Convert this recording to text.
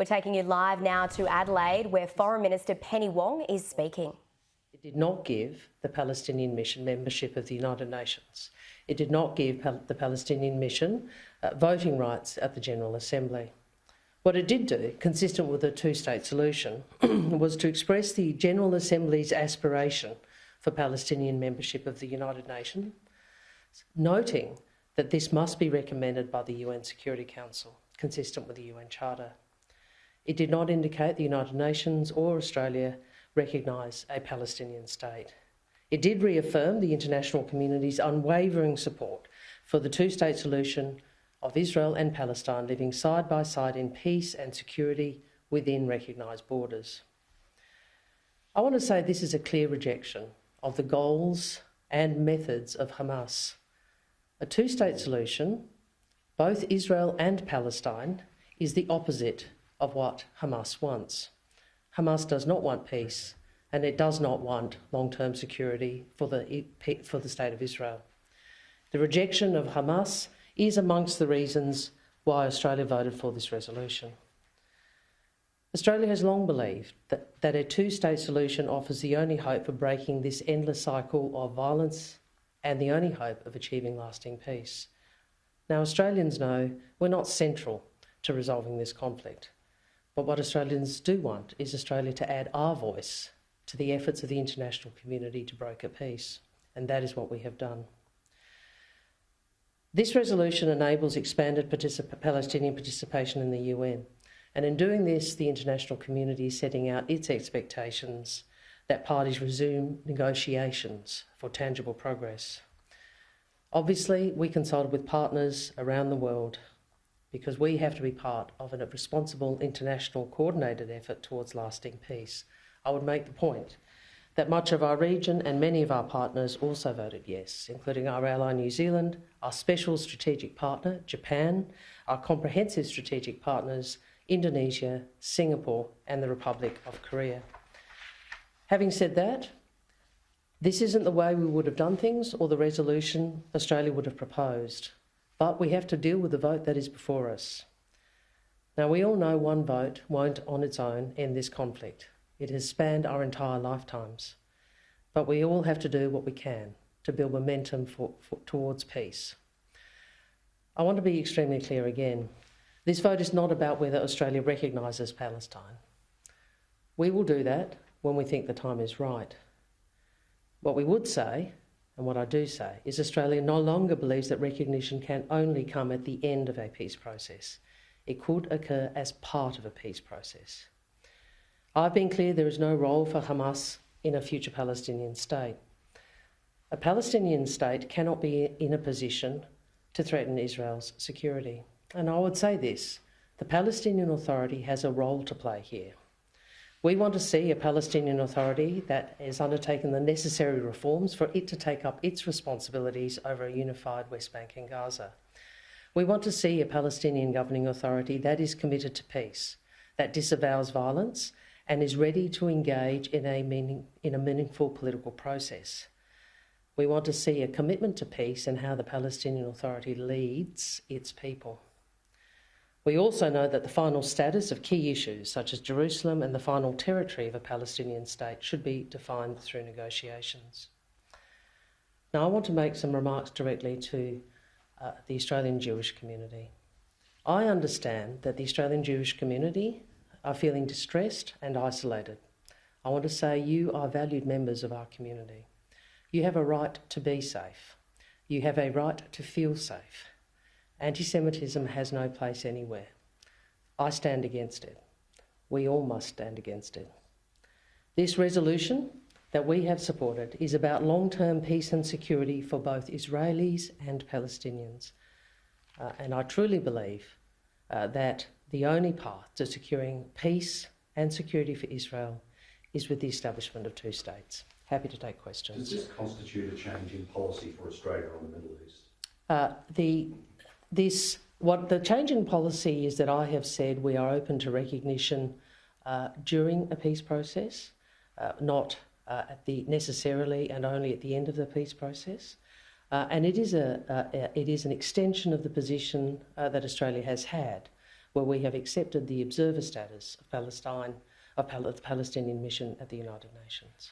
We're taking you live now to Adelaide, where Foreign Minister Penny Wong is speaking. It did not give the Palestinian mission membership of the United Nations. It did not give the Palestinian mission voting rights at the General Assembly. What it did do, consistent with the two-state solution, was to express the General Assembly's aspiration for Palestinian membership of the United Nations, noting that this must be recommended by the UN Security Council, consistent with the UN Charter. It did not indicate the United Nations or Australia recognise a Palestinian state. It did reaffirm the international community's unwavering support for the two-state solution of Israel and Palestine living side by side in peace and security within recognised borders. I want to say this is a clear rejection of the goals and methods of Hamas. A two-state solution, both Israel and Palestine, is the opposite of what Hamas wants. Hamas does not want peace, and it does not want long-term security for the State of Israel. The rejection of Hamas is amongst the reasons why Australia voted for this resolution. Australia has long believed that a two-state solution offers the only hope for breaking this endless cycle of violence and the only hope of achieving lasting peace. Now, Australians know we're not central to resolving this conflict, but what Australians do want is Australia to add our voice to the efforts of the international community to broker peace, and that is what we have done. This resolution enables expanded Palestinian participation in the UN, and in doing this, the international community is setting out its expectations that parties resume negotiations for tangible progress. Obviously, we consulted with partners around the world because we have to be part of a responsible international coordinated effort towards lasting peace. I would make the point that much of our region and many of our partners also voted yes, including our ally New Zealand, our special strategic partner Japan, our comprehensive strategic partners Indonesia, Singapore and the Republic of Korea. Having said that, this isn't the way we would have done things or the resolution Australia would have proposed, but we have to deal with the vote that is before us. Now, we all know one vote won't on its own end this conflict. It has spanned our entire lifetimes, but we all have to do what we can to build momentum towards peace. I want to be extremely clear again. This vote is not about whether Australia recognises Palestine. We will do that when we think the time is right. What we would say, and what I do say, is Australia no longer believes that recognition can only come at the end of a peace process. It could occur as part of a peace process. I've been clear there is no role for Hamas in a future Palestinian state. A Palestinian state cannot be in a position to threaten Israel's security. And I would say this, the Palestinian Authority has a role to play here. We want to see a Palestinian Authority that has undertaken the necessary reforms for it to take up its responsibilities over a unified West Bank and Gaza. We want to see a Palestinian governing authority that is committed to peace, that disavows violence and is ready to engage in a meaningful political process. We want to see a commitment to peace and how the Palestinian Authority leads its people. We also know that the final status of key issues such as Jerusalem and the final territory of a Palestinian state should be defined through negotiations. Now, I want to make some remarks directly to the Australian Jewish community. I understand that the Australian Jewish community are feeling distressed and isolated. I want to say you are valued members of our community. You have a right to be safe. You have a right to feel safe. Anti-Semitism has no place anywhere. I stand against it. We all must stand against it. This resolution that we have supported is about long-term peace and security for both Israelis and Palestinians. And I truly believe that the only path to securing peace and security for Israel is with the establishment of two states. Happy to take questions. Does this constitute a change in policy for Australia on the Middle East? What the change in policy is that I have said we are open to recognition during a peace process, not necessarily and only at the end of the peace process. And it is an extension of the position that Australia has had where we have accepted the observer status of Palestine, of the Palestinian mission at the United Nations.